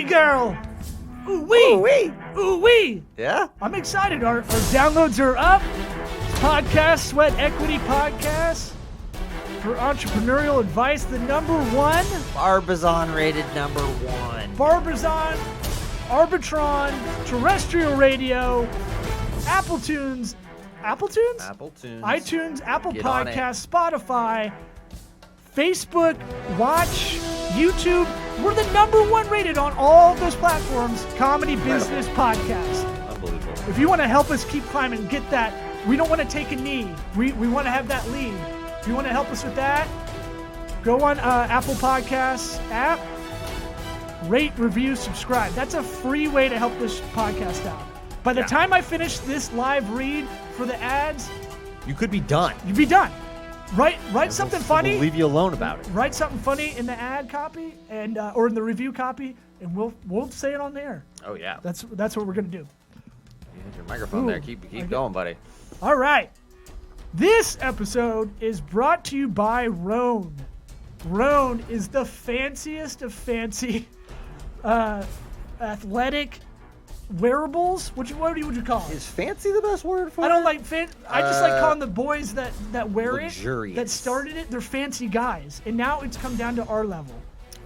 wee, girl. Ooh wee. Ooh wee. Ooh wee. Yeah? I'm excited. Our downloads are up. Podcast, Sweat Equity Podcast for entrepreneurial advice. The number one. Barbizon rated number one. Barbizon, Arbitron, terrestrial radio, Apple Tunes, iTunes, Apple Get on it. Podcasts, Spotify, Facebook, Watch, YouTube. We're the number one rated on all those platforms. Comedy business podcast. Unbelievable. If you want to help us keep climbing, get that. We don't want to take a knee. We want to have that lead. If you want to help us with that, go on Apple Podcasts app, rate, review, subscribe. That's a free way to help this podcast out. By the time I finish this live read for the ads, You could be done. you'd be done. Write something funny. We'll leave you alone about it. Write something funny in the ad copy and or in the review copy, and we'll say it on the air. Oh, yeah. That's what we're gonna do. You hit your microphone Ooh, there. Keep going, buddy. All right. This episode is brought to you by Rhone. Rhone is the fanciest of fancy athletic wearables. What would you call it? Is fancy the best word for it? I don't like I just like calling the boys that wear luxurious. it, that started it, they're fancy guys. And now it's come down to our level.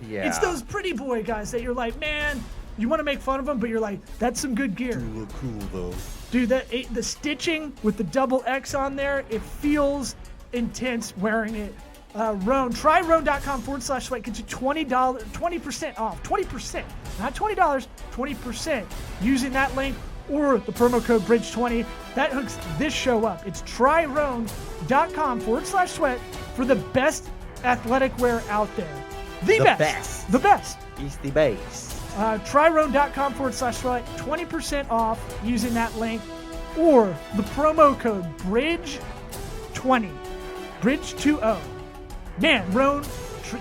Yeah. It's those pretty boy guys that you're like, man, you want to make fun of them, but you're like, that's some good gear. You look cool, though. Dude, the stitching with the double X on there, it feels intense wearing it. Rhone, try Rhone.com/sweat, get you $20% off. 20%, not $20, 20% using that link or the promo code BRIDGE20. That hooks this show up. It's tryrhone.com/sweat for the best athletic wear out there. The best. The best. He's the base. Tryrhone.com/sweat, 20% off using that link or the promo code BRIDGE20. BRIDGE20. Man, Rhone,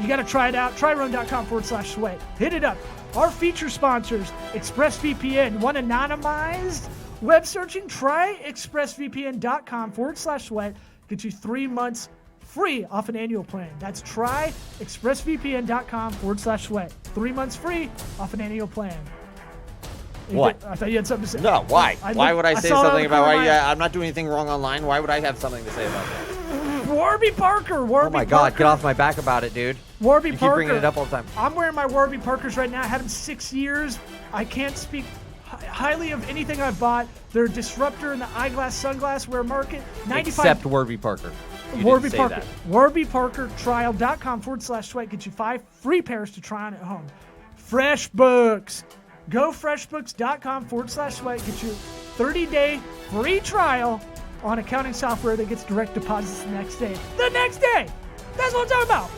you got to try it out. Tryrhone.com/sweat. Hit it up. Our feature sponsors, ExpressVPN. Want anonymized web searching? Try expressvpn.com/sweat. Get you 3 months free off an annual plan. That's try expressvpn.com/sweat. 3 months free off an annual plan. What? I thought you had something to say. No, why? Why would I say something about why I'm not doing anything wrong online? Why would I have something to say about that? Warby Parker. Oh my God, get off my back about it, dude. Warby You Parker. keep bringing it up all the time. I'm wearing my Warby Parkers right now. I had them 6 years. I can't speak highly of anything I've bought. They're a disruptor in the eyeglass, sunglass wear market. 95. Except Warby Parker. You Warby didn't say Parker. that. WarbyParkerTrial.com/sweat. Get you 5 free pairs to try on at home. FreshBooks. Go freshbooks.com/sweat. Get you 30-day free trial on accounting software that gets direct deposits the next day. The next day! That's what I'm talking about.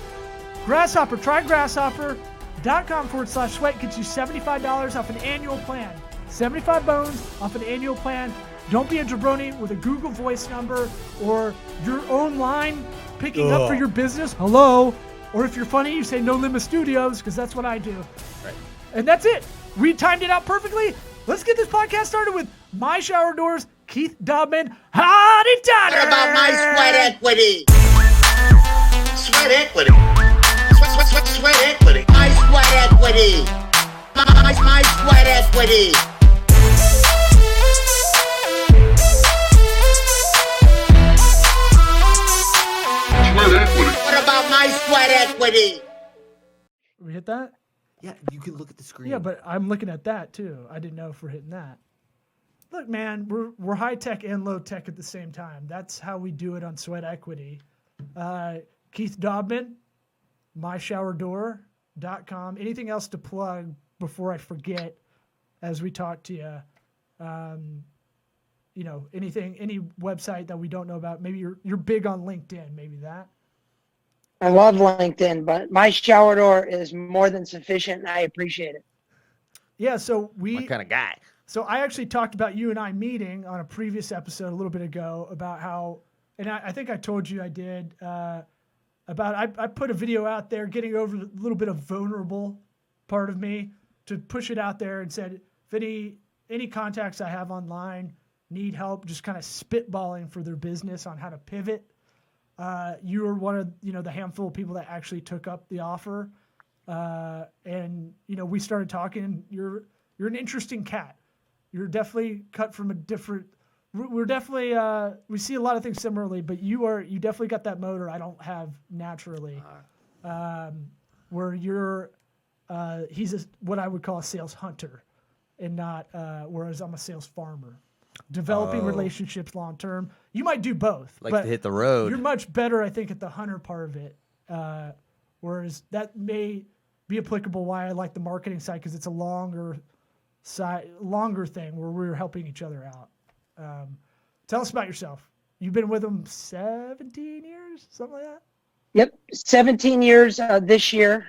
Grasshopper. Try grasshopper.com/sweat. Gets you $75 off an annual plan. 75 bones off an annual plan. Don't be a jabroni with a Google Voice number or your own line picking up for your business. Hello. Or if you're funny, you say No Limit Studios, because that's what I do. Right. And that's it. We timed it out perfectly. Let's get this podcast started with My Shower Doors, Keith Daubmann. Howdy, Tyler. What about my sweat equity? Sweat equity. Sweat equity. My sweat equity. My sweat equity. What about my sweat equity? We hit that? Yeah, you can look at the screen. Yeah, but I'm looking at that too. I didn't know if we're hitting that. Look, man, we're high tech and low tech at the same time. That's how we do it on Sweat Equity. Keith Daubmann, myshowerdor.com. Anything else to plug before I forget as we talk to you? You know, any website that we don't know about. Maybe you're big on LinkedIn. Maybe that. I love LinkedIn, but my shower door is more than sufficient, and I appreciate it. Yeah, so My kind of guy. So I actually talked about you and I meeting on a previous episode a little bit ago about how, and I think I told you I did, about I put a video out there getting over the little bit of vulnerable part of me to push it out there and said, if any contacts I have online need help just kind of spitballing for their business on how to pivot, you were one of the handful of people that actually took up the offer. And we started talking. You're an interesting cat. You're definitely cut from a different. We're definitely we see a lot of things similarly, but you definitely got that motor I don't have naturally. Where you're he's what I would call a sales hunter, and not whereas I'm a sales farmer. Developing relationships long term. You might do both. Like to hit the road. You're much better, I think, at the hunter part of it. Whereas that may be applicable why I like the marketing side, because it's a longer thing where we're helping each other out. Tell us about yourself. You've been with them 17 years, something like that? Yep, 17 years this year.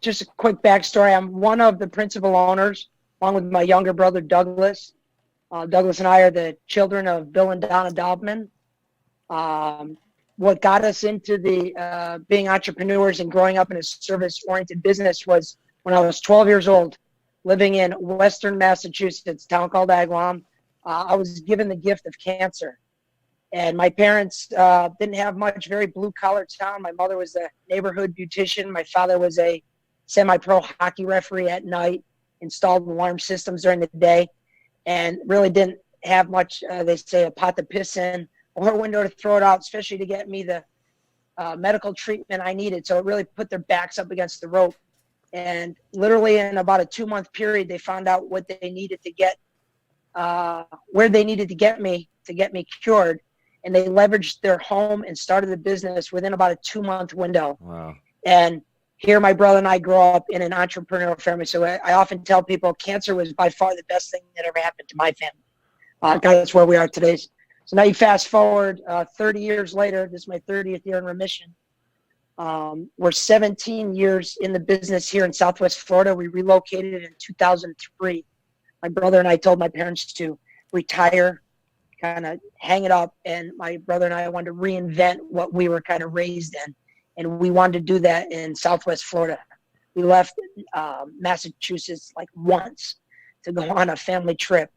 Just a quick backstory. I'm one of the principal owners, along with my younger brother, Douglas. Douglas and I are the children of Bill and Donna Daubmann. What got us into the being entrepreneurs and growing up in a service-oriented business was when I was 12 years old, living in Western Massachusetts, a town called Agawam. I was given the gift of cancer. And my parents didn't have much, very blue-collar town. My mother was a neighborhood beautician. My father was a semi-pro hockey referee at night, installed alarm systems during the day, and really didn't have much, they say, a pot to piss in or a window to throw it out, especially to get me the medical treatment I needed. So it really put their backs up against the rope. And literally in about a 2-month period, they found out what they needed to get, where they needed to get me cured. And they leveraged their home and started the business within about a 2-month window. Wow. And here my brother and I grew up in an entrepreneurial family. So I often tell people cancer was by far the best thing that ever happened to my family. That's where we are today. So now you fast forward 30 years later, this is my 30th year in remission. We're 17 years in the business here in Southwest Florida. We relocated in 2003. My brother and I told my parents to retire, kind of hang it up, and my brother and I wanted to reinvent what we were kind of raised in, and we wanted to do that in Southwest Florida. We left Massachusetts like once to go on a family trip.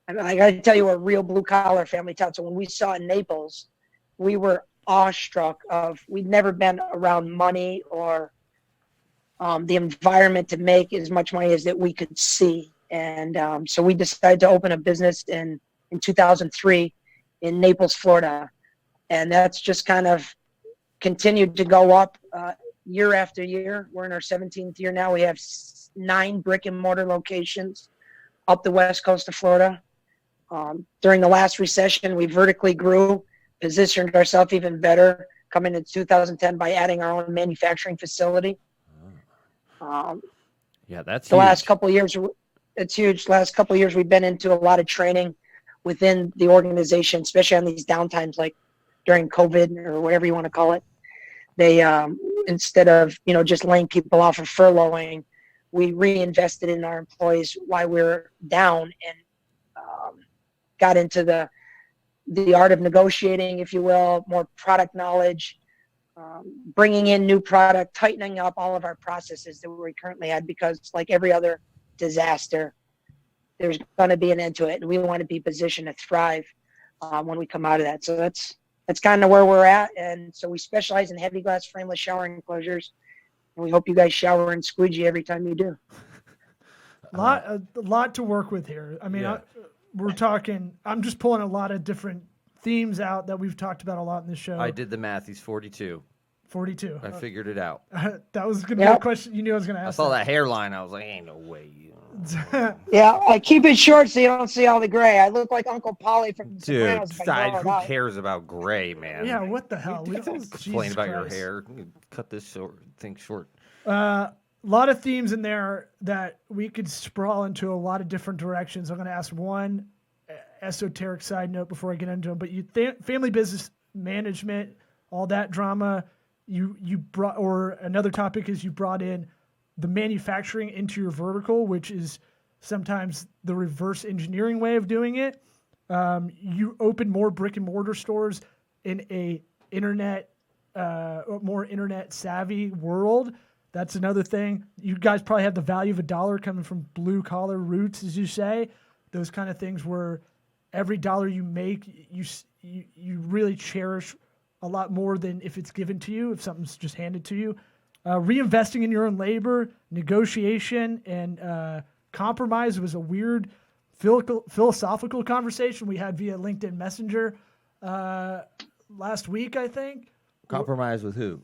I got to tell you, we're a real blue-collar family town. So when we saw Naples, we were awestruck we'd never been around money or the environment to make as much money as that we could see. And so we decided to open a business in 2003 in Naples, Florida. And that's just kind of continued to go up year after year. We're in our 17th year now. We have 9 brick and mortar locations up the west coast of Florida. During the last recession, we vertically grew, positioned ourselves even better, coming in 2010 by adding our own manufacturing facility. Yeah, that's the huge. Last couple of years. It's huge. Last couple of years, we've been into a lot of training within the organization, especially on these downtimes, like during COVID or whatever you want to call it. They, instead of, just laying people off or furloughing, we reinvested in our employees while we were down and got into the art of negotiating, if you will, more product knowledge, bringing in new product, tightening up all of our processes that we currently had, because like every other disaster, there's going to be an end to it, and we want to be positioned to thrive when we come out of that. So that's kind of where we're at. And so we specialize in heavy glass frameless shower enclosures, and we hope you guys shower and squeegee every time you do. A lot to work with here. I mean, Yeah. We're talking, I'm just pulling a lot of different themes out that we've talked about a lot in this show. I did the math. He's 42. 42. I figured it out. That was going to be a question you knew I was going to ask. I saw that hairline. I was like, ain't no way. Yeah, I keep it short so you don't see all the gray. I look like Uncle Polly from Dude, Sopranos. who cares about gray, man? Yeah, what the hell? We don't complain about your hair. Cut this thing short. A lot of themes in there that we could sprawl into a lot of different directions. I'm going to ask one esoteric side note before I get into them. But family business management, all that drama, you brought, or another topic is you brought in the manufacturing into your vertical, which is sometimes the reverse engineering way of doing it. You open more brick and mortar stores in a more internet savvy world. That's another thing. You guys probably have the value of $1 coming from blue collar roots, as you say. Those kind of things where every dollar you make, you really cherish a lot more than if it's given to you, if something's just handed to you. reinvesting in your own labor, negotiation, and compromise was a weird philosophical conversation we had via LinkedIn Messenger last week, I think. Compromise with who?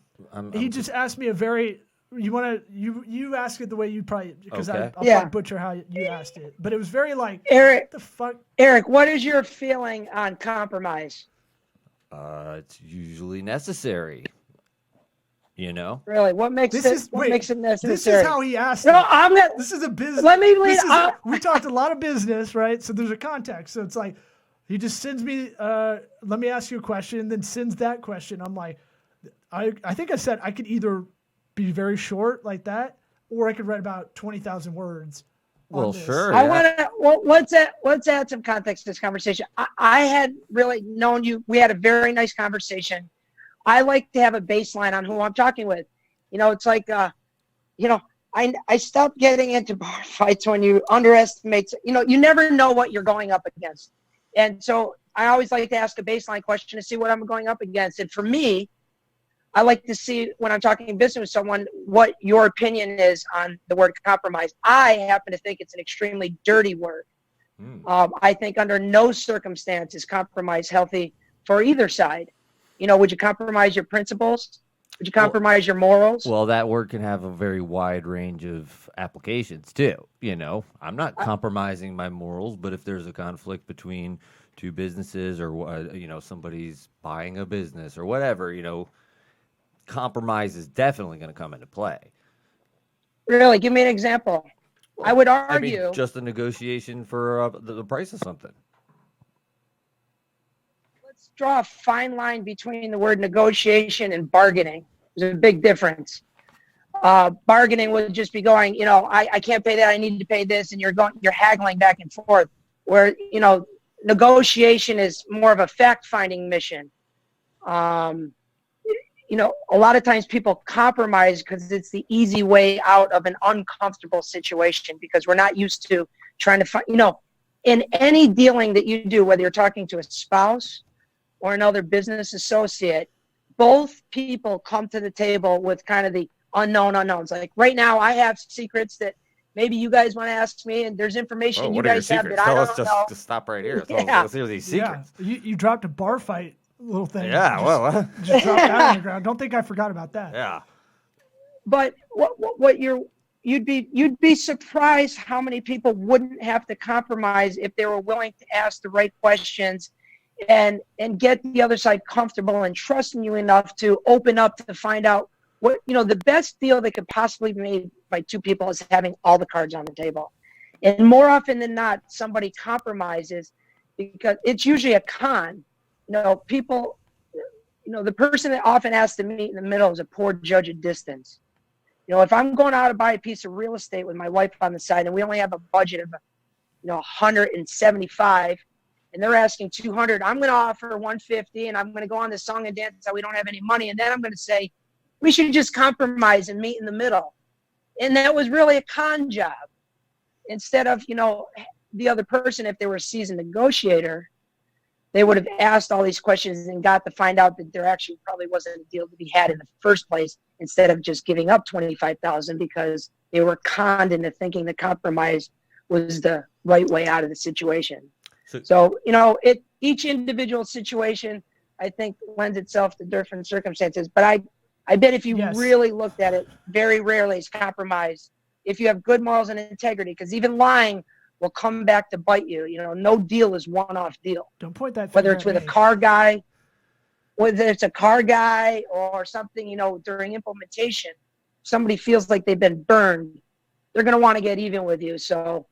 He just asked me a very. You ask it the way you probably, because Okay. I'll probably butcher how you asked it, but it was very like, Eric, what the fuck? Eric, what is your feeling on compromise? It's usually necessary. You know? Really, what makes it necessary? This is how he asked No, it. I'm not. This is a business. Let me lead. We talked a lot of business, right? So there's a context. So it's like he just sends me, let me ask you a question, and then sends that question. I'm like, I think I said I could either be very short like that, or I could write about 20,000 words. Well, sure. I want to. Well, let's add some context to this conversation. I had really known you. We had a very nice conversation. I like to have a baseline on who I'm talking with. It's like, I stopped getting into bar fights when you underestimate. You never know what you're going up against, and so I always like to ask a baseline question to see what I'm going up against. And for me, I like to see when I'm talking business with someone what your opinion is on the word compromise. I happen to think it's an extremely dirty word. I think under no circumstance is compromise healthy for either side. Would you compromise your principles? Would you compromise your morals? Well, that word can have a very wide range of applications too. I'm not compromising my morals, but if there's a conflict between two businesses or, somebody's buying a business or whatever, compromise is definitely going to come into play. Really? Give me an example. I would argue. Just a negotiation for the price of something. Let's draw a fine line between the word negotiation and bargaining. There's a big difference. Bargaining would just be going, I can't pay that, I need to pay this, and you're haggling back and forth. Where, negotiation is more of a fact-finding mission. A lot of times people compromise because it's the easy way out of an uncomfortable situation because we're not used to trying to find, in any dealing that you do, whether you're talking to a spouse or another business associate, both people come to the table with kind of the unknown unknowns. Like right now, I have secrets that maybe you guys want to ask me, and there's information you guys have that I don't know. Just stop right here. Let's hear these secrets. Yeah, you dropped a bar fight little thing. Yeah, just dropped that on the ground. Don't think I forgot about that. Yeah. But you'd be surprised how many people wouldn't have to compromise if they were willing to ask the right questions and get the other side comfortable and trusting you enough to open up to find out what, the best deal that could possibly be made by two people is having all the cards on the table. And more often than not, somebody compromises because it's usually a con. People, the person that often has to meet in the middle is a poor judge of distance. If I'm going out to buy a piece of real estate with my wife on the side and we only have a budget of, 175 and they're asking 200, I'm going to offer 150 and I'm going to go on the song and dance that we don't have any money. And then I'm going to say, we should just compromise and meet in the middle. And that was really a con job. Instead of, the other person, if they were a seasoned negotiator, they would have asked all these questions and got to find out that there actually probably wasn't a deal to be had in the first place, instead of just giving up $25,000 because they were conned into thinking the compromise was the right way out of the situation. So each individual situation, I think, lends itself to different circumstances. But I bet if you really looked at it, very rarely is compromise if you have good morals and integrity, because even lying will come back to bite you. No deal is one-off deal. Don't point that. Whether it's with a car guy, or something, during implementation, somebody feels like they've been burned, they're going to want to get even with you. So,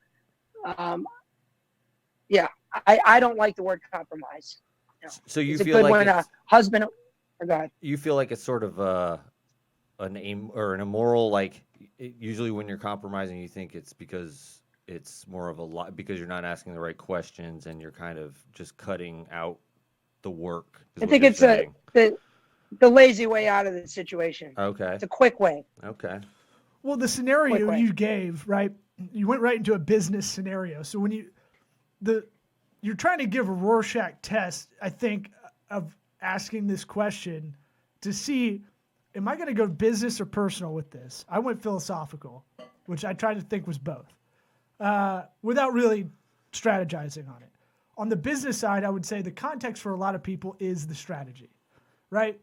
I don't like the word compromise. So you it's feel a good like when a husband, go ahead. You feel like it's sort of an aim or an immoral, like usually when you're compromising, you think it's because it's more of a lot because you're not asking the right questions and you're kind of just cutting out the work. I think it's the lazy way out of the situation. Okay. It's a quick way. Okay. Well, the scenario you gave, right? You went right into a business scenario. So when you're trying to give a Rorschach test, I think, of asking this question to see am I going to go business or personal with this? I went philosophical, which I tried to think was both, without really strategizing on it. On the business side, I would say the context for a lot of people is the strategy, right?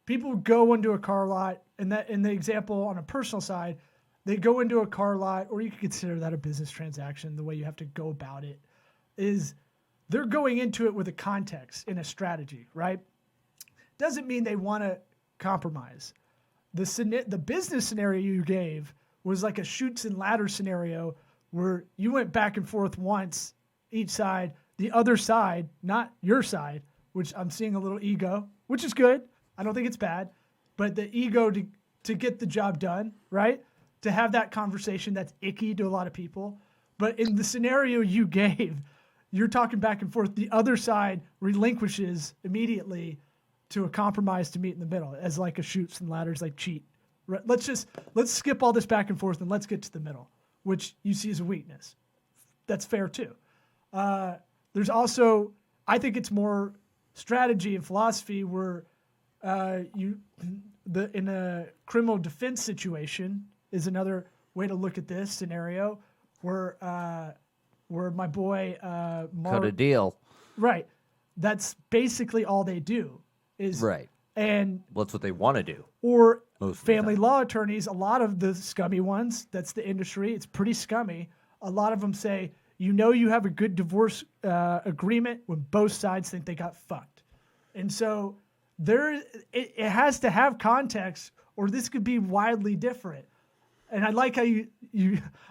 People go into a car lot, and that in the example on a personal side, they go into a car lot, or you could consider that a business transaction, the way you have to go about it, is they're going into it with a context and a strategy, right? Doesn't mean they want to compromise. The business scenario you gave was like a chutes and ladders scenario where you went back and forth once, each side, the other side, not your side, which I'm seeing a little ego, which is good. I don't think it's bad, but the ego to get the job done, right? To have that conversation that's icky to a lot of people. But in the scenario you gave, you're talking back and forth. The other side relinquishes immediately to a compromise to meet in the middle as like a chutes and ladders, like cheat. Right? Let's skip all this back and forth and let's get to the middle, which you see as a weakness. That's fair too. There's also, I think it's more strategy and philosophy where in a criminal defense situation is another way to look at this scenario where my boy Cut a deal. Right. That's basically all they do is Right. And well, that's what they want to do. Or Most of the family time. law attorneys, a lot of the scummy ones, that's the industry, it's pretty scummy. A lot of them say, you have a good divorce agreement when both sides think they got fucked. And so it has to have context or this could be wildly different. And I like how you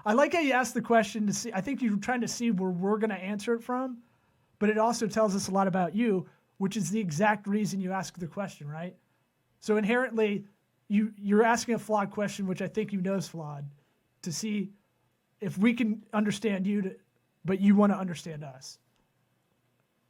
asked the question to see, I think you're trying to see where we're going to answer it from, but it also tells us a lot about you, which is the exact reason you ask the question, right? So inherently, you're asking a flawed question, which I think you know is flawed, to see if we can understand you, but you want to understand us.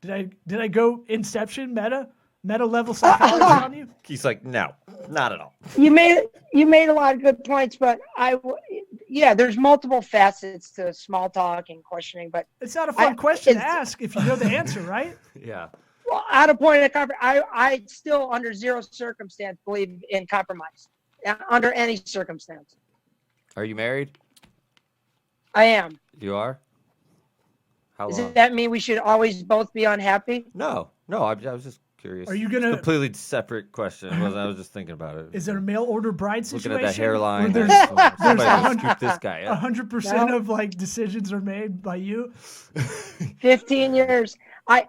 Did I go Inception meta level psychology on you? He's like, no, not at all. You made a lot of good points, but there's multiple facets to small talk and questioning, but It's not a fun question to ask if you know the answer, right? Yeah. well, at a point of compromise, I still under zero circumstance believe in compromise, under any circumstance. Are you married? I am. You are? How Does long? that mean we should always both be unhappy? No, I was just curious. Are you It's gonna- a completely separate question? I was just thinking about it. Is there a mail order bride situation? Looking at that hairline? where There's there's somebody scoop this guy up. 100% of like decisions are made by you. 15 years. I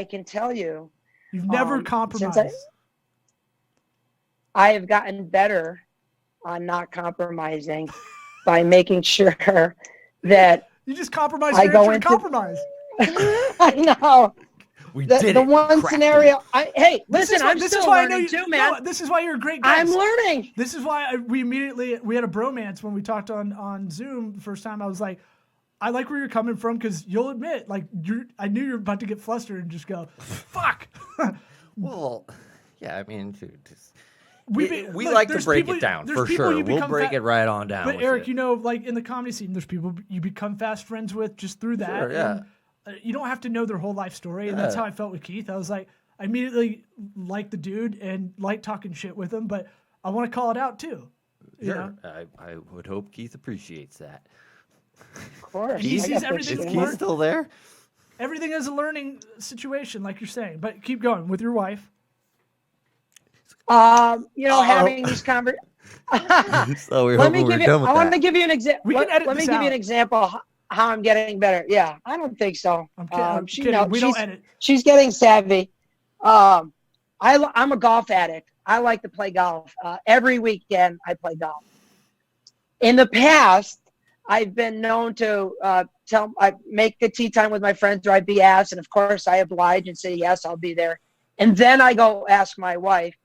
can tell you. You've never Since compromised. I have gotten better on not compromising by making sure that You just compromise I your go answer to into- compromise. I know. We The did it. one Cracked scenario. it. Listen, I'm still learning too, man. No, this is why you're a great guest. I'm learning. This is why we had a bromance when we talked on Zoom the first time. I was like, I like where you're coming from because you'll admit, like, I knew you were about to get flustered and just go, fuck. Well, yeah, I mean, shoot, We like to break it down for sure. We'll break it right on down. But with Eric, it. like in the comedy scene, there's people you become fast friends with just through that. Sure, yeah. And, you don't have to know their whole life story, and that's Yeah. how I felt with Keith. I was like, I immediately liked the dude and liked talking shit with him, but I want to call it out too. you Sure. know? I would hope Keith appreciates that. Of course. He I sees got thick everything Is as skin. Keith still there? Everything is a learning situation, like you're saying. But keep going with your wife. Having these conversations. So we're Let hoping me we're give you. done with I want to that. give you an example. We can edit Let me this give you out. an example of how I'm getting better. Yeah, I don't think so. I'm kidding. I'm She kidding. knows- We don't edit. She's getting savvy. I'm a golf addict. I like to play golf. Every weekend I play golf. In the past, I've been known to I make the tea time with my friends, or I'd be asked, and of course I oblige and say yes, I'll be there. And then I go ask my wife,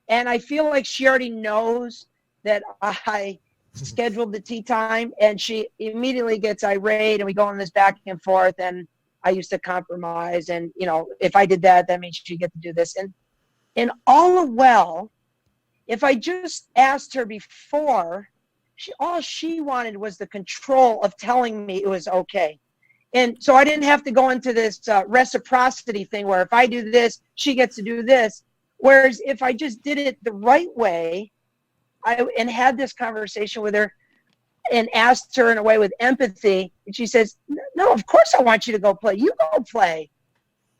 and I feel like she already knows that I scheduled the tea time, and she immediately gets irate, and we go on this back and forth. And I used to compromise, and if I did that, that means she get to do this. And all well, if I just asked her before, all she wanted was the control of telling me it was okay. And so I didn't have to go into this reciprocity thing where if I do this, she gets to do this. Whereas if I just did it the right way, and had this conversation with her and asked her in a way with empathy, and she says, no, of course I want you to go play. You go play.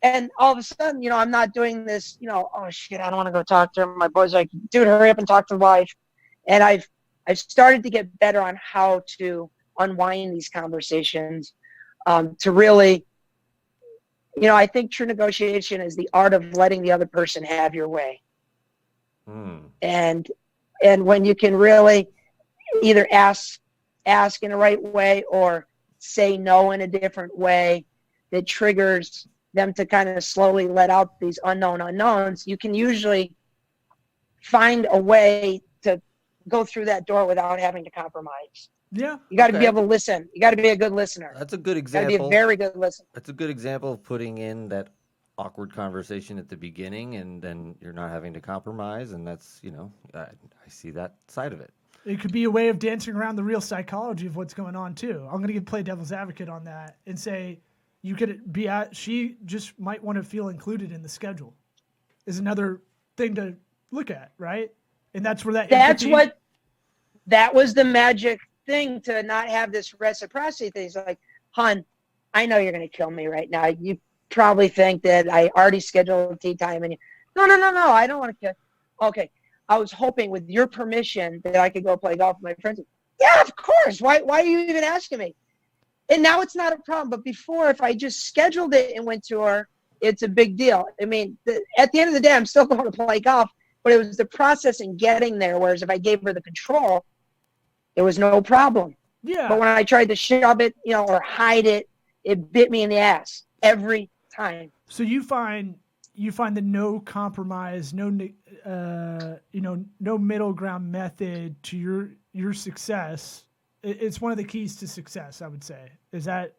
And all of a sudden, you know, I'm not doing this, you know, oh shit, I don't want to go talk to her. My boy's like, dude, hurry up and talk to the wife. And I've started to get better on how to unwind these conversations, to really, you know, I think true negotiation is the art of letting the other person have your way. And when you can really either ask in the right way or say no in a different way that triggers them to kind of slowly let out these unknown unknowns, you can usually find a way to go through that door without having to compromise. Yeah. You got to be able to listen. You got to be a good listener. That's a good You got to example. be a very good listener. That's a good example of putting in that awkward conversation at the beginning, and then you're not having to compromise. And that's, you know, I see that side of it. It could be a way of dancing around the real psychology of what's going on too. I'm going to play devil's advocate on that and say, you could be she just might want to feel included in the schedule is another thing to look at. Right. And that's where that was the magic thing, to not have this reciprocity thing. It's like, hon, I know you're going to kill me right now. You probably think that I already scheduled tea time, and no, I don't want to kill. Okay. I was hoping with your permission that I could go play golf with my friends. Yeah, of course. Why are you even asking me? And now it's not a problem. But before, if I just scheduled it and went to her, it's a big deal. I mean, at the end of the day, I'm still going to play golf, but it was the process in getting there. Whereas if I gave her the control, there was no problem. Yeah. But when I tried to shove it, you know, or hide it, it bit me in the ass every time. So you find the no compromise, no middle ground method to your success. It's one of the keys to success, I would say. Is that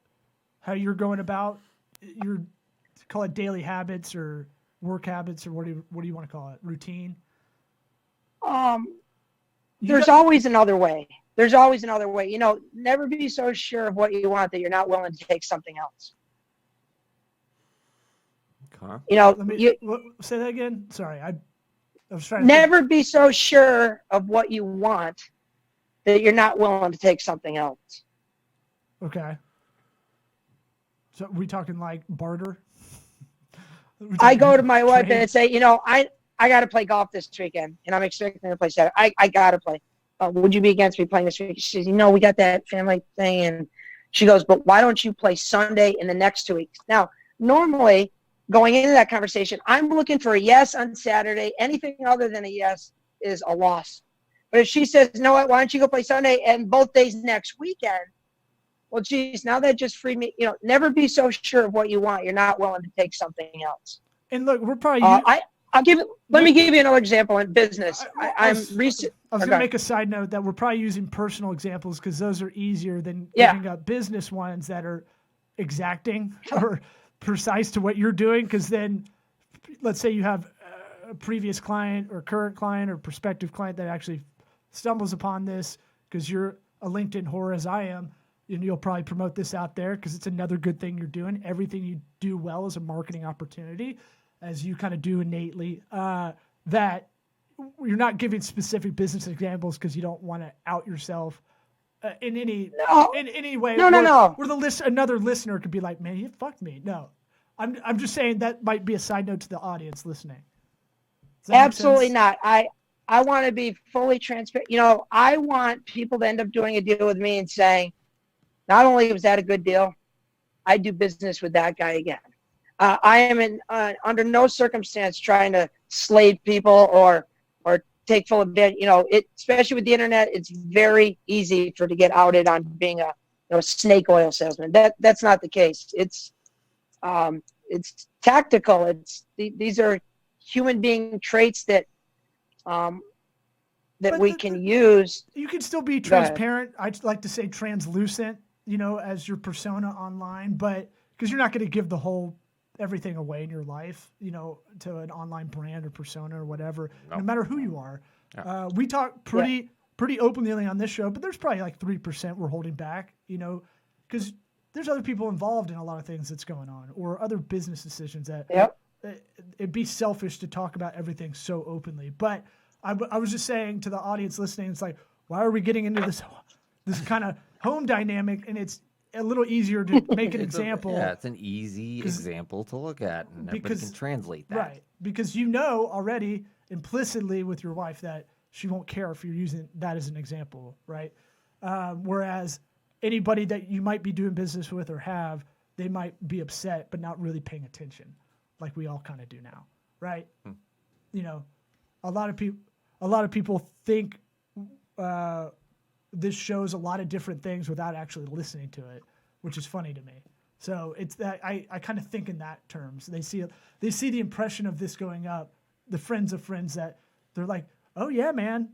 how you're going about your, call it daily habits or work habits, or what do you want to call it? Routine? There's always another way. There's always another way. You know, never be so sure of what you want that you're not willing to take something else. Okay. You know, say that again. Sorry, I was trying to never be so sure of what you want that you're not willing to take something else. Okay. So we talking like barter? I go to my wife and say, you know, I got to play golf this weekend, and I'm expecting to play Saturday. I got to play. Would you be against me playing this week? She says, you know, we got that family thing. And she goes, but why don't you play Sunday in the next 2 weeks? Now, normally, going into that conversation, I'm looking for a yes on Saturday. Anything other than a yes is a loss. But if she says, you know what, why don't you go play Sunday and both days next weekend? Well, geez, now that just freed me. You know, never be so sure of what you want, you're not willing to take something else. And look, we're probably. Let me give you another example in business. I was going to make a side note that we're probably using personal examples because those are easier than giving up business ones that are exacting or precise to what you're doing. Because then, let's say you have a previous client or current client or prospective client that actually stumbles upon this because you're a LinkedIn whore as I am, and you'll probably promote this out there because it's another good thing you're doing. Everything you do well is a marketing opportunity, as you kind of do innately, that you're not giving specific business examples because you don't want to out yourself in any way. No. Where another listener could be like, man, you fucked me. No, I'm just saying that might be a side note to the audience listening. Absolutely not. I want to be fully transparent. You know, I want people to end up doing a deal with me and saying, not only was that a good deal, I do business with that guy again. I am under no circumstance trying to slave people or take full advantage. You know, especially with the internet, it's very easy to get outed on being a snake oil salesman. That's not the case. It's tactical. These are human being traits that we can use. You can still be transparent. I'd like to say translucent, you know, as your persona online, but because you're not going to give the whole everything away in your life, you know, to an online brand or persona or whatever, no matter who you are. Yeah. We talk pretty openly on this show, but there's probably like 3% we're holding back, you know, because there's other people involved in a lot of things that's going on or other business decisions that it'd be selfish to talk about everything so openly. But I was just saying to the audience listening, it's like, why are we getting into this kind of home dynamic? And it's a little easier to make an example. It's an easy example to look at, and everybody can translate that. Right, because you know already implicitly with your wife that she won't care if you're using that as an example, right? Whereas anybody that you might be doing business with or have, they might be upset but not really paying attention, like we all kind of do now, right? You know, a lot of people think this shows a lot of different things without actually listening to it, which is funny to me. So it's that I kind of think in that terms. They see the impression of this going up, the friends of friends that they're like, oh yeah, man,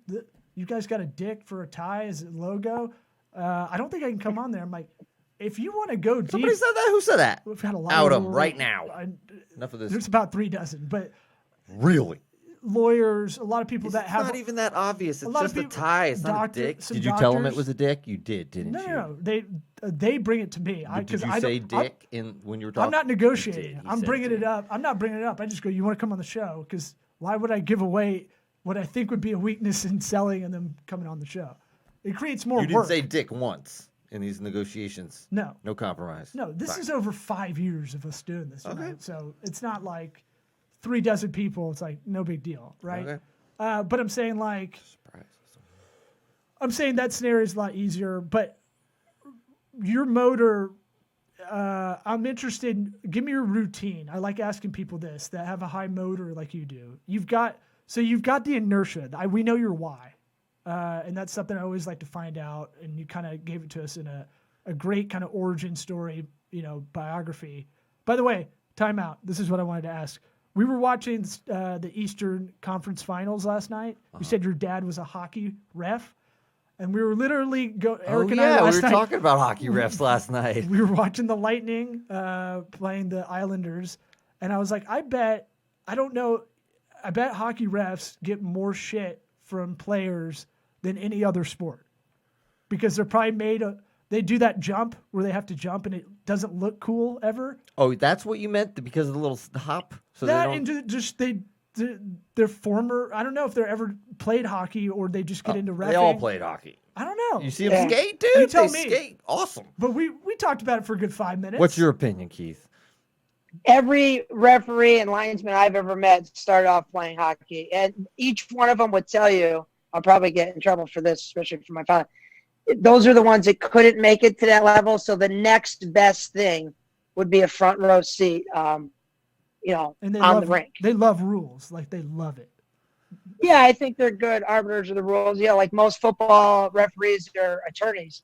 you guys got a dick for a tie as a logo. I don't think I can come on there. I'm like, if you want to go deep. Somebody said that? Who said that? We've had a lot Out of them right now. Enough of this. There's about 3 dozen, but Really? lawyers, a lot of people that It's have not even that obvious. It's lot of just a people- tie. It's not a doctor- dick. some Did you tell them it doctors- was a dick? You did, didn't you? no. They bring it to me. But did you say dick when you were talking? I'm not negotiating. You did. You I'm said bringing dick. it up. I'm not bringing it up. I just go, you want to come on the show? Because why would I give away what I think would be a weakness in selling and them coming on the show? It creates more You didn't work. say dick once in these negotiations. No. No compromise. No, this Fine. is over 5 years of us doing this. Okay. Right? So it's not like 3 dozen people. It's like no big deal, right? Okay. But I'm saying like, Surprise. I'm saying that scenario is a lot easier. But your motor, I'm interested. Give me your routine. I like asking people this that have a high motor like you do. You've got the inertia. We know your why, and that's something I always like to find out. And you kind of gave it to us in a great kind of origin story, biography. By the way, time out. This is what I wanted to ask. We were watching the Eastern Conference Finals last night. You said your dad was a hockey ref, and we were literally Eric and I we last were night. talking about hockey refs last night. We were watching the Lightning playing the Islanders, and I was like, I bet hockey refs get more shit from players than any other sport because they're probably they do that jump where they have to jump and it doesn't look cool ever. Oh, that's what you meant because of the little hop. So That they and don't. just they're former. I don't know if they're ever played hockey or they just get into reffing. They all played hockey. I don't know. You see them skate, dude? You tell they me. skate. Awesome. But we talked about it for a good 5 minutes. What's your opinion, Keith? Every referee and linesman I've ever met started off playing hockey, and each one of them would tell you, I'll probably get in trouble for this, especially for my father. Those are the ones that couldn't make it to that level. So the next best thing would be a front row seat, and they on love, the rink. They love rules. Like they love it. Yeah, I think they're good arbiters of the rules. Yeah, like most football referees are attorneys.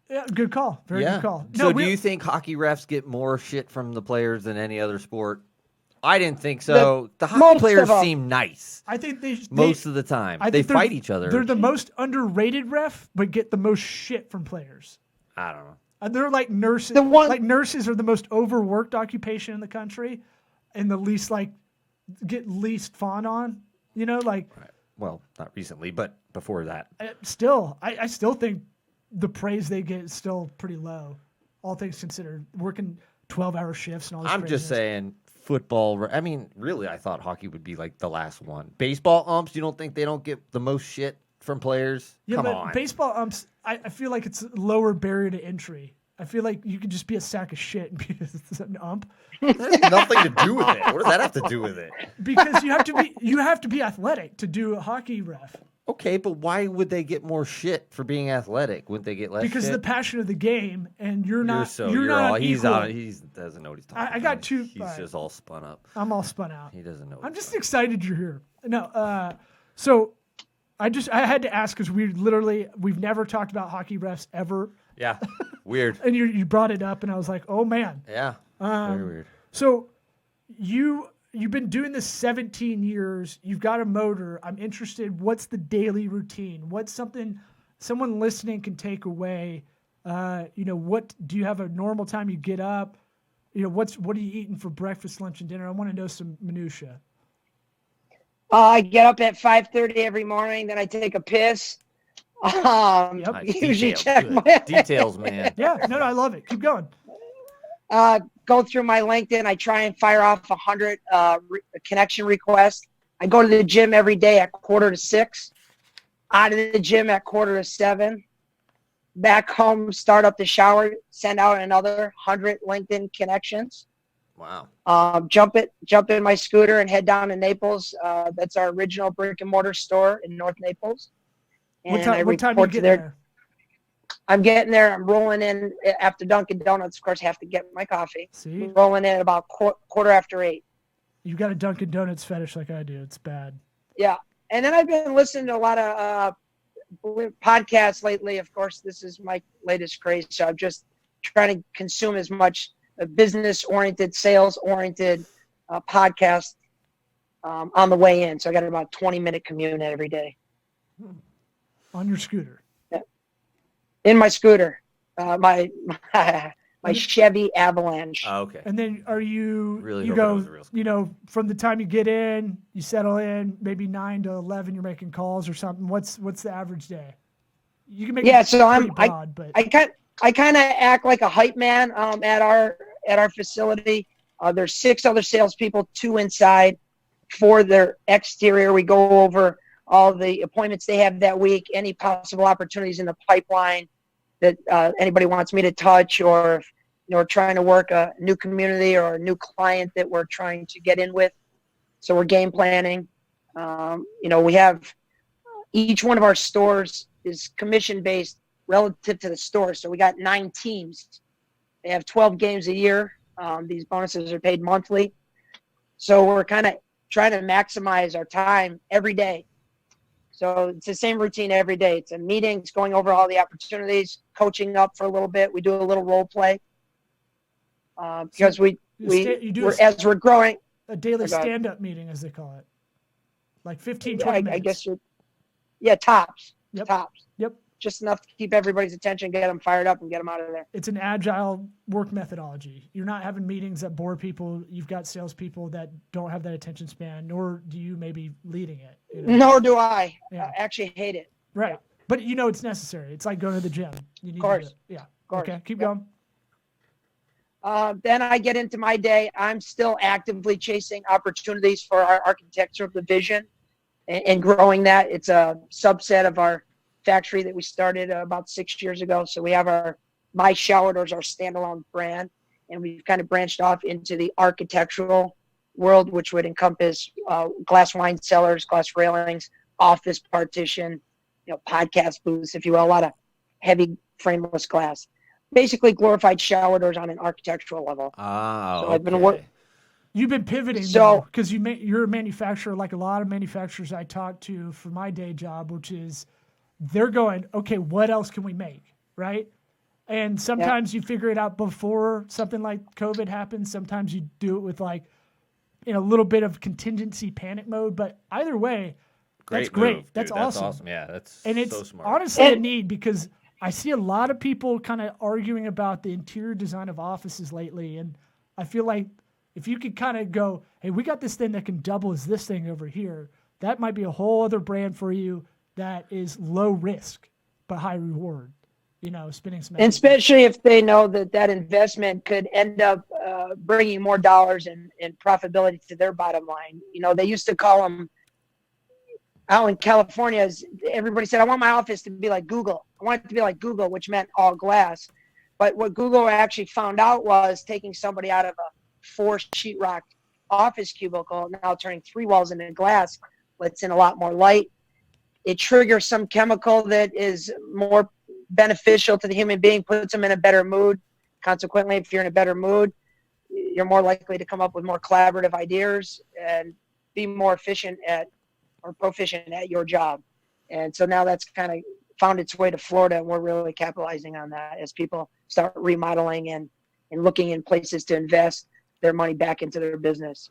Yeah, good call. Very good call. So do you think hockey refs get more shit from the players than any other sport? I didn't think so. The hockey most players of 'em. seem nice I think they most of the time. I They think they're- fight each other. They're the most underrated ref, but get the most shit from players. I don't know. They're like nurses. The Nurses are the most overworked occupation in the country, and the least get least fawned on. Right. Well, not recently, but before that. I still think the praise they get is still pretty low, all things considered. Working 12-hour shifts and all this. I'm just craziness. saying football. I mean, really, I thought hockey would be like the last one. Baseball umps, you don't think they don't get the most shit from players? Yeah, Come but on. baseball umps, I feel like it's a lower barrier to entry. I feel like you could just be a sack of shit and be an ump That has nothing to do with it. What does that have to do with it? because you have to be athletic to do a hockey ref. Okay, but why would they get more shit for being athletic? Wouldn't they get less Because shit? of the passion of the game, and you're not. You're not all, on he's equal. on. He doesn't know what he's talking about. I got two- He's alright. just all spun up. I'm all spun out. He doesn't know. What I'm he's just talking excited you're here. No, so I had to ask because we've never talked about hockey refs ever, about. Yeah, weird. and you brought it up, and I was like, oh man. Yeah, very weird. So you've been doing this 17 years. You've got a motor. I'm interested. What's the daily routine? What's something someone listening can take away? What do you have a normal time you get up? What are you eating for breakfast, lunch, and dinner? I want to know some minutia. I get up at 5:30 every morning. Then I take a piss. Yep. Nice. Usually Details, check good. my Details, man. Yeah, no, I love it. Keep going. Go through my LinkedIn. I try and fire off 100 connection requests. I go to the gym every day at 5:45. Out of the gym at 6:45. Back home, start up the shower, send out another 100 LinkedIn connections. Wow. Jump in my scooter and head down to Naples. That's our original brick and mortar store in North Naples. What time you get there? I'm getting there. I'm rolling in after Dunkin' Donuts. Of course, I have to get my coffee. See? Rolling in at about 8:15. You've got a Dunkin' Donuts fetish like I do. It's bad. Yeah. And then I've been listening to a lot of podcasts lately. Of course, this is my latest craze. So I'm just trying to consume as much business-oriented, sales-oriented podcast on the way in. So I got about a 20-minute commute every day. On your scooter? Yeah. In my scooter. My Chevy Avalanche. Oh, okay. And then Really you hoping it go, was a real scooter. from the time you get in, you settle in, maybe 9 to 11, you're making calls or something. What's the average day? You can make it pretty broad, but I kind of act like a hype man at our facility. There's 6 other salespeople, 2 inside. For their exterior, we go over all the appointments they have that week, any possible opportunities in the pipeline that anybody wants me to touch, or trying to work a new community or a new client that we're trying to get in with. So we're game planning. We have each one of our stores is commission based relative to the store. So we got 9 teams. They have 12 games a year. These bonuses are paid monthly. So we're kind of trying to maximize our time every day. So it's the same routine every day. It's a meeting, it's going over all the opportunities, coaching up for a little bit. We do a little role play because as we're growing. A daily stand-up meeting, as they call it. Like 15, 20 minutes. I guess tops. Yep. Tops. Yep. Just enough to keep everybody's attention, get them fired up, and get them out of there. It's an agile work methodology. You're not having meetings that bore people. You've got salespeople that don't have that attention span, nor do you maybe leading it. Nor do I. Yeah. I actually hate it. Right. But it's necessary. It's like going to the gym. You need Of course. To do it. Yeah. Of course. Okay, keep going. Then I get into my day. I'm still actively chasing opportunities for our architectural division and growing that. It's a subset of our factory that we started about 6 years ago. So we have my shower doors, our standalone brand, and we've kind of branched off into the architectural world, which would encompass glass wine cellars, glass railings, office partition, podcast booths, if you will, a lot of heavy frameless glass. Basically glorified shower doors on an architectural level. Ah, so okay. I've been You've been pivoting, because you're a manufacturer, like a lot of manufacturers I talk to for my day job, which is they're going, okay, what else can we make, right? And sometimes you figure it out before something like COVID happens. Sometimes you do it with in a little bit of contingency panic mode. But either way, that's great. Move, that's dude. awesome. That's awesome. Yeah, that's and it's so smart. honestly a need, because I see a lot of people kind of arguing about the interior design of offices lately. And I feel like if you could kind of go, hey, we got this thing that can double as this thing over here, that might be a whole other brand for you that is low risk but high reward, spending some. And especially if they know that investment could end up bringing more dollars and profitability to their bottom line. They used to call them out in California, everybody said, I want my office to be like Google. I want it to be like Google, which meant all glass. But what Google actually found out was taking somebody out of a 4 sheetrock office cubicle, now turning 3 walls into glass, lets in a lot more light. It triggers some chemical that is more beneficial to the human being, puts them in a better mood. Consequently, if you're in a better mood, you're more likely to come up with more collaborative ideas and be more efficient proficient at your job. And so now that's kind of found its way to Florida, and we're really capitalizing on that as people start remodeling and looking in places to invest their money back into their business.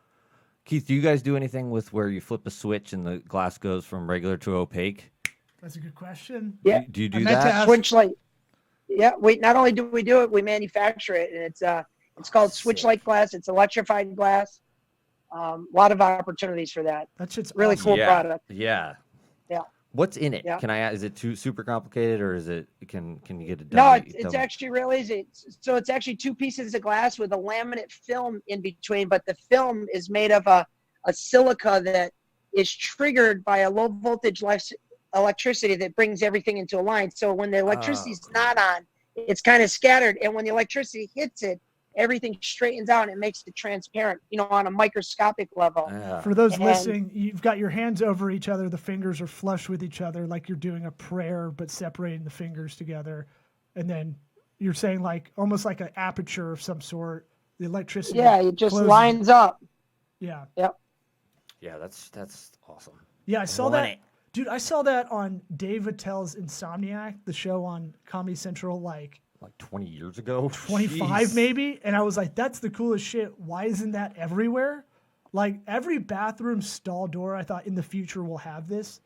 Keith, do you guys do anything with where you flip a switch and the glass goes from regular to opaque? That's a good question. Yeah. Do you do that? Switch light. Yeah. Not only do we do it, we manufacture it, and it's called switch light glass. It's electrified glass. A lot of opportunities for that. That shit's really awesome. cool product. Yeah. Yeah. What's in it? Yeah. Can I? Is it too super complicated, or is it? Can you get it done? No, it's actually real easy. So it's actually 2 pieces of glass with a laminate film in between, but the film is made of a silica that is triggered by a low voltage electricity that brings everything into a line. So when the electricity is not on, it's kind of scattered, and when the electricity hits it, everything straightens out and it makes it transparent, on a microscopic level. Yeah. For those listening, you've got your hands over each other. The fingers are flush with each other, like you're doing a prayer, but separating the fingers together. And then you're saying like almost like an aperture of some sort. The electricity. Yeah, it just closes lines it. up. Yeah. Yep. Yeah, that's awesome. Yeah, I saw want that. it. Dude, I saw that on Dave Attell's Insomniac, the show on Comedy Central, like 20 years ago. 25 Jeez. maybe. And I was like, that's the coolest shit. Why isn't that everywhere? Like every bathroom stall door, I thought in the future will have this.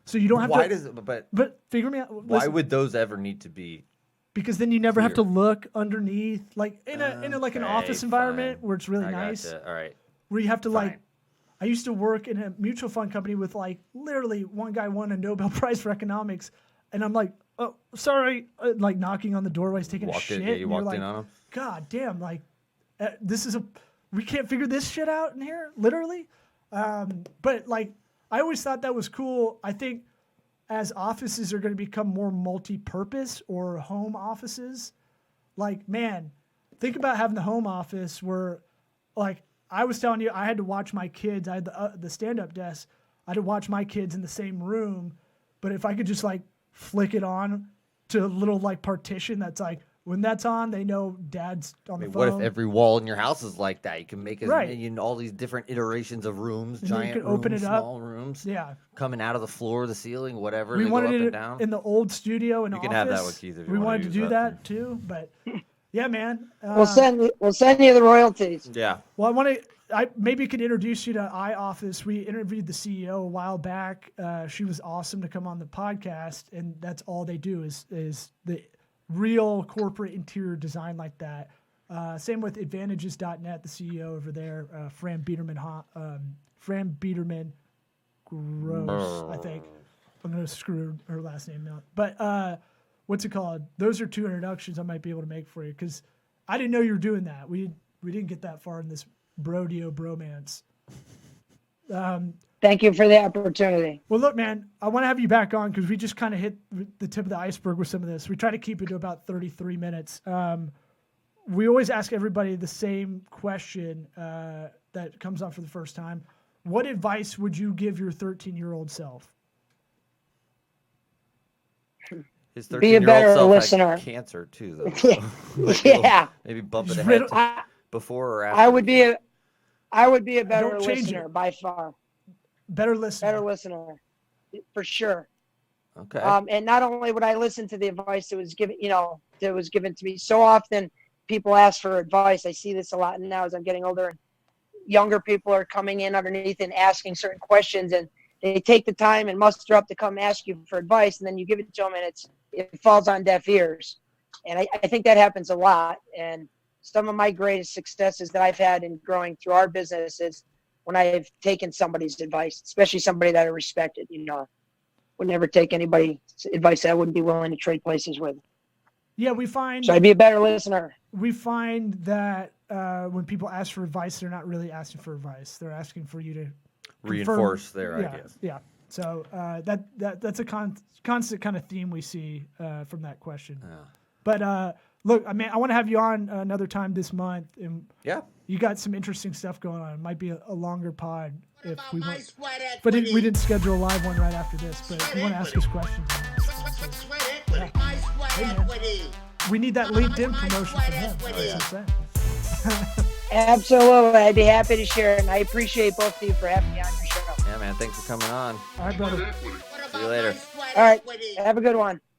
So you don't have Why to. does it? But figure me out. Why Listen, would those ever need to be? because then you never have Clear. to look underneath, like in a like an Okay, office environment fine. where it's really I nice. gotcha. All right. Where you have to Fine. like. I used to work in a mutual fund company with like literally one guy won a Nobel Prize for economics, and I'm like, oh, sorry, like knocking on the doorways, taking a shit. Yeah, you and you're walked like, in on him. God damn, like this is we can't figure this shit out in here, literally. But like, I always thought that was cool. I think as offices are going to become more multi-purpose or home offices, like, man, think about having the home office where, like, I was telling you, I had to watch my kids. I had the stand-up desk. I had to watch my kids in the same room. But if I could just like flick it on to a little like partition that's like, when that's on, they know dad's on the phone. What if every wall in your house is like that? You can make Right. all these different iterations of rooms, And then you giant can open rooms, it up. small rooms, Yeah. coming out of the floor, the ceiling, whatever. We they go wanted up and it down. in the old studio and You office. can have that with Keith if you we wanna wanted to use do that. that too, but yeah, man. We'll send you the royalties. Yeah. Well, I maybe could introduce you to iOffice. We interviewed the CEO a while back. She was awesome to come on the podcast, and that's all they do is the real corporate interior design like that. Same with advantages.net, the CEO over there, Fran Biederman. Gross, I think. I'm going to screw her last name up. But what's it called? Those are 2 introductions I might be able to make for you because I didn't know you were doing that. We didn't get that far in this Brodio bromance. Thank you for the opportunity. Well, look, man, I want to have you back on because we just kind of hit the tip of the iceberg with some of this. We try to keep it to about 33 minutes. We always ask everybody the same question that comes up for the first time. What advice would you give your 13-year-old self? His Be a 13-year-old better self listener. had cancer too, though. Yeah. Maybe bump it Just ahead riddle- before or after. I would be a better Don't change listener it. by far. Better listener. Better listener, for sure. Okay. And not only would I listen to the advice that was given, to me. So often, people ask for advice. I see this a lot now as I'm getting older. And younger people are coming in underneath and asking certain questions, and they take the time and muster up to come ask you for advice, and then you give it to them, and it falls on deaf ears. And I think that happens a lot. And some of my greatest successes that I've had in growing through our business is when I've taken somebody's advice, especially somebody that I respected. Would never take anybody's advice that I wouldn't be willing to trade places with. Yeah, we find So I'd be a better listener. that when people ask for advice, they're not really asking for advice. They're asking for you to Reinforce their yeah, ideas. Yeah. So that's a constant kind of theme we see from that question. Yeah. But look, I mean, I want to have you on another time this month, and Yeah. you got some interesting stuff going on. It might be a longer pod if About we my want. sweat But equity. we didn't schedule a live one right after this. But if you want to ask us questions, on that, Sweat equity. My sweat Hey, man. equity. we need that LinkedIn promotion from him. That's what I'm saying. Absolutely. I'd be happy to share it. And I appreciate both of you for having me on your show. Yeah, man. Thanks for coming on. All right, brother. What See you about later. my sweat All right. equity? Have a good one.